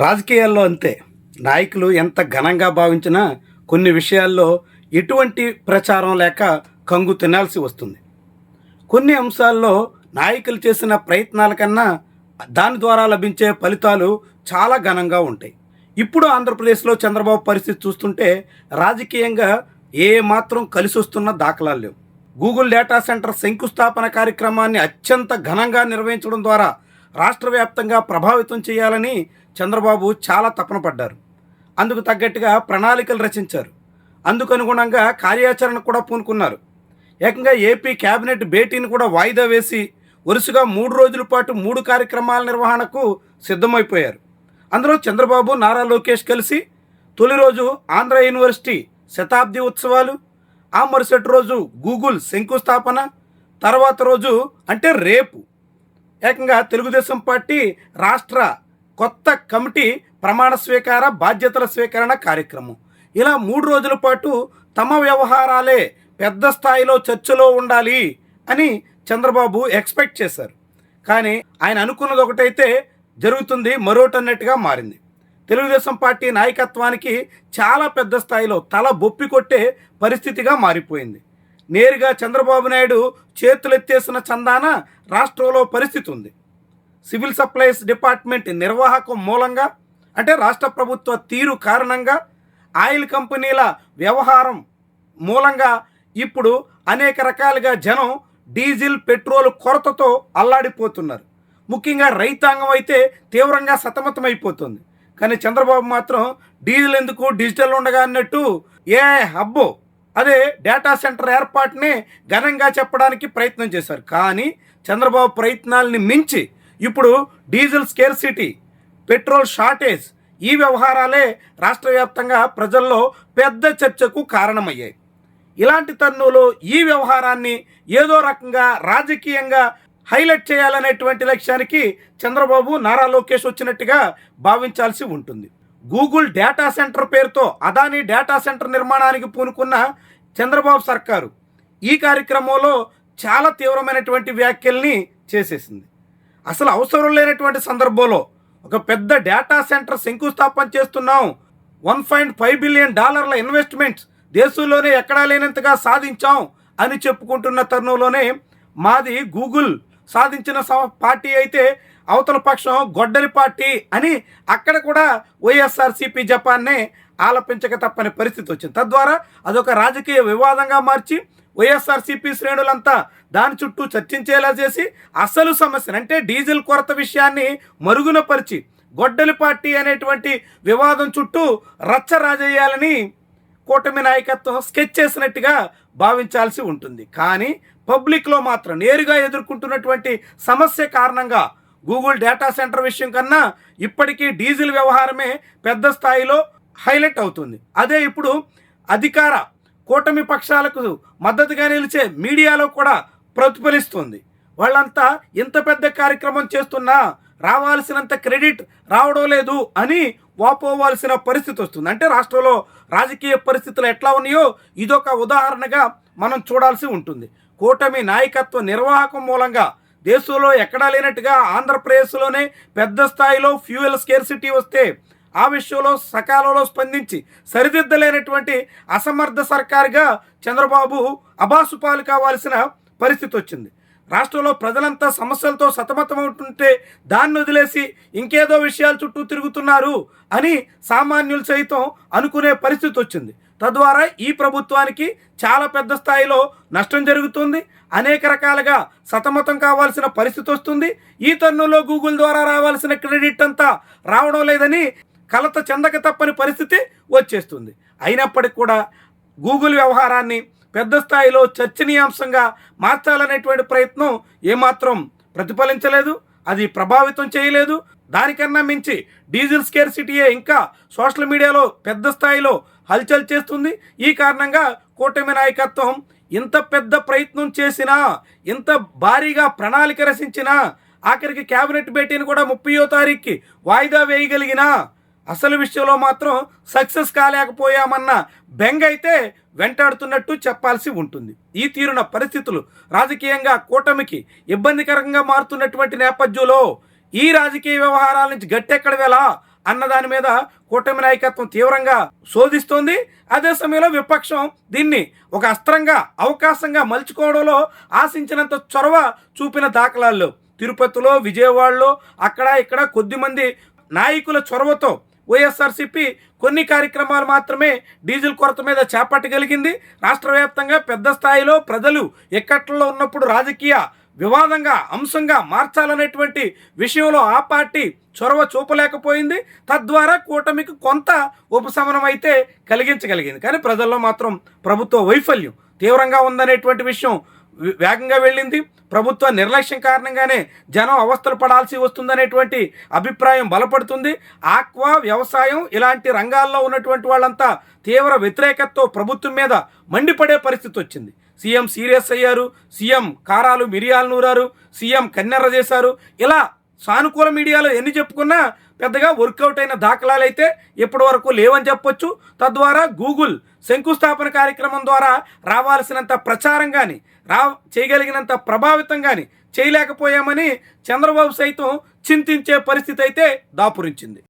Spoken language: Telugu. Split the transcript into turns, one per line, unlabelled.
రాజకీయాల్లో అంతే. నాయకులు ఎంత ఘనంగా భావించినా కొన్ని విషయాల్లో ఎటువంటి ప్రచారం లేక కంగు తినాల్సి వస్తుంది. కొన్ని అంశాల్లో నాయకులు చేసిన ప్రయత్నాల కన్నా దాని ద్వారా లభించే ఫలితాలు చాలా ఘనంగా ఉంటాయి. ఇప్పుడు ఆంధ్రప్రదేశ్లో చంద్రబాబు పరిస్థితి చూస్తుంటే రాజకీయంగా ఏ మాత్రం కలిసి వస్తున్న దాఖలాలు లేవు. గూగుల్ డేటా సెంటర్ శంకుస్థాపన కార్యక్రమాన్ని అత్యంత ఘనంగా నిర్వహించడం ద్వారా రాష్ట్ర వ్యాప్తంగా ప్రభావితం చేయాలని చంద్రబాబు చాలా తపన పడ్డారు. అందుకు తగ్గట్టుగా ప్రణాళికలు రచించారు. అందుకు అనుగుణంగా కార్యాచరణ కూడా పూనుకున్నారు. ఏకంగా ఏపీ కేబినెట్ భేటీని కూడా వాయిదా వేసి వరుసగా 3 రోజుల పాటు 3 కార్యక్రమాల నిర్వహణకు సిద్ధమైపోయారు. అందులో చంద్రబాబు, నారా లోకేష్ కలిసి తొలి రోజు ఆంధ్ర యూనివర్సిటీ శతాబ్ది ఉత్సవాలు, ఆ మరుసటి రోజు గూగుల్ శంకుస్థాపన, తర్వాత రోజు అంటే రేపు ఏకంగా తెలుగుదేశం పార్టీ రాష్ట్ర కొత్త కమిటీ ప్రమాణ స్వీకార బాధ్యతల స్వీకరణ కార్యక్రమం. ఇలా 3 రోజుల పాటు తమ వ్యవహారాలే పెద్ద స్థాయిలో చర్చలో ఉండాలి అని చంద్రబాబు ఎక్స్పెక్ట్ చేశారు. కానీ ఆయన అనుకున్నది ఒకటైతే జరుగుతుంది మరోటన్నట్టుగా మారింది. తెలుగుదేశం పార్టీ నాయకత్వానికి చాలా పెద్ద స్థాయిలో తల బొప్పి కొట్టే పరిస్థితిగా మారిపోయింది. నేరుగా చంద్రబాబు నాయుడు చేతులెత్తేసిన చందాన రాష్ట్రంలో పరిస్థితి ఉంది. సివిల్ సప్లైస్ డిపార్ట్మెంట్ నిర్వాహకం మూలంగా, అంటే రాష్ట్ర ప్రభుత్వ తీరు కారణంగా, ఆయిల్ కంపెనీల వ్యవహారం మూలంగా ఇప్పుడు అనేక రకాలుగా జనం డీజిల్, పెట్రోల్ కొరతతో అల్లాడిపోతున్నారు. ముఖ్యంగా రైతాంగం అయితే తీవ్రంగా సతమతమైపోతుంది. కానీ చంద్రబాబు మాత్రం డీజిల్ ఎందుకు, డిజిటల్ ఉండగా అన్నట్టు హబ్బో అదే డేటా సెంటర్ ఏర్పాటుని ఘనంగా చెప్పడానికి ప్రయత్నం చేశారు. కానీ చంద్రబాబు ప్రయత్నాలని మించి ఇప్పుడు డీజిల్ స్కేర్సిటీ, పెట్రోల్ షార్టేజ్, ఈ వ్యవహారాలే రాష్ట్ర వ్యాప్తంగా ప్రజల్లో పెద్ద చర్చకు కారణమయ్యాయి. ఇలాంటి తరుణంలో ఈ వ్యవహారాన్ని ఏదో రకంగా రాజకీయంగా హైలైట్ చేయాలనేటువంటి లక్ష్యానికి చంద్రబాబు, నారా లోకేష్ వచ్చినట్టుగా భావించాల్సి ఉంటుంది. గూగుల్ డేటా సెంటర్ పేరుతో అదానీ డేటా సెంటర్ నిర్మాణానికి పూనుకున్న చంద్రబాబు సర్కారు ఈ కార్యక్రమంలో చాలా తీవ్రమైనటువంటి వ్యాఖ్యల్ని చేసేసింది. అసలు అవసరం లేనటువంటి సందర్భంలో ఒక పెద్ద డేటా సెంటర్ శంకుస్థాపన చేస్తున్నాం, $1.5 బిలియన్ ఇన్వెస్ట్మెంట్స్ దేశంలోనే ఎక్కడా లేనంతగా సాధించాం అని చెప్పుకుంటున్న తరుణంలోనే మాది గూగుల్ సాధించిన పార్టీ అయితే అవతల పక్షం గొడ్డలి పార్టీ అని అక్కడ కూడా వైఎస్ఆర్సీపీ జపాన్నే ఆలపించక తప్పని పరిస్థితి వచ్చింది. తద్వారా అదొక రాజకీయ వివాదంగా మార్చి వైఎస్ఆర్సీపీ శ్రేణులంతా దాని చుట్టూ చర్చించేలా చేసి అసలు సమస్యను, అంటే డీజిల్ కొరత విషయాన్ని మరుగున పరిచి గొడ్డలి పార్టీ అనేటువంటి వివాదం చుట్టూ రచ్చ రాజేయాలని కూటమి నాయకత్వం స్కెచ్ చేసినట్టుగా భావించాల్సి ఉంటుంది. కానీ పబ్లిక్లో మాత్రం నేరుగా ఎదుర్కొంటున్నటువంటి సమస్య కారణంగా గూగుల్ డేటా సెంటర్ విషయం కన్నా ఇప్పటికీ డీజిల్ వ్యవహారమే పెద్ద స్థాయిలో హైలైట్ అవుతుంది. అదే ఇప్పుడు అధికార కూటమి పక్షాలకు మద్దతుగా నిలిచే మీడియాలో కూడా ప్రతిఫలిస్తుంది. వాళ్ళంతా ఇంత పెద్ద కార్యక్రమం చేస్తున్నా రావాల్సినంత క్రెడిట్ రావడం లేదు అని వాపోవాల్సిన పరిస్థితి వస్తుంది. అంటే రాష్ట్రంలో రాజకీయ పరిస్థితులు ఎట్లా ఉన్నాయో ఇదొక ఉదాహరణగా మనం చూడాల్సి ఉంటుంది. కూటమి నాయకత్వ నిర్వాహకం మూలంగా దేశంలో ఎక్కడా లేనట్టుగా ఆంధ్రప్రదేశ్లోనే పెద్ద స్థాయిలో ఫ్యూయల్ స్కేర్సిటీ వస్తే ఆ విషయంలో సకాలంలో స్పందించి సరిదిద్దలేనటువంటి అసమర్థ సర్కారుగా చంద్రబాబు అబాసుపాలు కావాల్సిన పరిస్థితి వచ్చింది. రాష్ట్రంలో ప్రజలంతా సమస్యలతో సతమతమవుతుంటే దాన్ని వదిలేసి ఇంకేదో విషయాల చుట్టూ తిరుగుతున్నారు అని సామాన్యులు సైతం అనుకునే పరిస్థితి వచ్చింది. తద్వారా ఈ ప్రభుత్వానికి చాలా పెద్ద స్థాయిలో నష్టం జరుగుతుంది. అనేక రకాలుగా సతమతం కావాల్సిన పరిస్థితి వస్తుంది. ఈ తరుణంలో గూగుల్ ద్వారా రావాల్సిన క్రెడిట్ అంతా రావడం లేదని కలత చెందక తప్పని పరిస్థితి వచ్చేస్తుంది. అయినప్పటికీ కూడా గూగుల్ వ్యవహారాన్ని పెద్ద స్థాయిలో చర్చనీయాంశంగా మార్చాలనేటువంటి ప్రయత్నం ఏమాత్రం ప్రతిఫలించలేదు, అది ప్రభావితం చేయలేదు. దానికన్నా మించి డీజిల్ స్కేర్సిటీయే ఇంకా సోషల్ మీడియాలో పెద్ద స్థాయిలో హల్చల్ చేస్తుంది. ఈ కారణంగా కూటమి నాయకత్వం ఇంత పెద్ద ప్రయత్నం చేసినా, ఇంత భారీగా ప్రణాళిక రచించినా, ఆఖరికి కేబినెట్ భేటీని కూడా 30వ తారీఖుకి వాయిదా వేయగలిగినా అసలు విషయంలో మాత్రం సక్సెస్ కాలేకపోయామన్న బెంగ అయితే వెంటాడుతున్నట్టు చెప్పాల్సి ఉంటుంది. ఈ తీరున పరిస్థితులు రాజకీయంగా కూటమికి ఇబ్బందికరంగా మారుతున్నటువంటి నేపథ్యంలో ఈ రాజకీయ వ్యవహారాల నుంచి గట్టెక్కడ వేళ అన్న దాని మీద కూటమి నాయకత్వం తీవ్రంగా శోధిస్తోంది. అదే సమయంలో విపక్షం దీన్ని ఒక అస్త్రంగా అవకాశంగా మలుచుకోవడంలో ఆశించినంత చొరవ చూపిన దాఖలాల్లో తిరుపతిలో, విజయవాడలో అక్కడ ఇక్కడ కొద్దిమంది నాయకుల చొరవతో వైఎస్ఆర్సీపీ కొన్ని కార్యక్రమాలు మాత్రమే డీజిల్ కొరత మీద చేపట్టగలిగింది. రాష్ట్ర వ్యాప్తంగా పెద్ద స్థాయిలో ప్రజలు ఇక్కట్లో ఉన్నప్పుడు రాజకీయ వివాదంగా అంశంగా మార్చాలనేటువంటి విషయంలో ఆ పార్టీ చొరవ చూపలేకపోయింది. తద్వారా కూటమికి కొంత ఉపశమనం అయితే కలిగించగలిగింది. కానీ ప్రజల్లో మాత్రం ప్రభుత్వ వైఫల్యం తీవ్రంగా ఉందనేటువంటి విషయం వేగంగా వెళ్ళింది. ప్రభుత్వ నిర్లక్ష్యం కారణంగానే జనం అవస్థలు పడాల్సి వస్తుందనేటువంటి అభిప్రాయం బలపడుతుంది. ఆక్వా, వ్యవసాయం ఇలాంటి రంగాల్లో ఉన్నటువంటి వాళ్ళంతా తీవ్ర వ్యతిరేకతతో ప్రభుత్వం మీద మండిపడే పరిస్థితి వచ్చింది. సీఎం సీరియస్ అయ్యారు, సీఎం కారాలు మిరియాలు నూరారు, సీఎం కన్నెర్ర చేశారు. ఇలా సానుకూల మీడియాలో ఎన్ని చెప్పుకున్నా పెద్దగా వర్కౌట్ అయిన దాఖలాలు అయితే ఇప్పటి వరకు లేవని చెప్పొచ్చు. తద్వారా గూగుల్ శంకుస్థాపన కార్యక్రమం ద్వారా రావాల్సినంత ప్రచారం కానీ చేయగలిగినంత ప్రభావితం కానీ చేయలేకపోయామని చంద్రబాబు సైతం చింతించే పరిస్థితి అయితే దాపురించింది.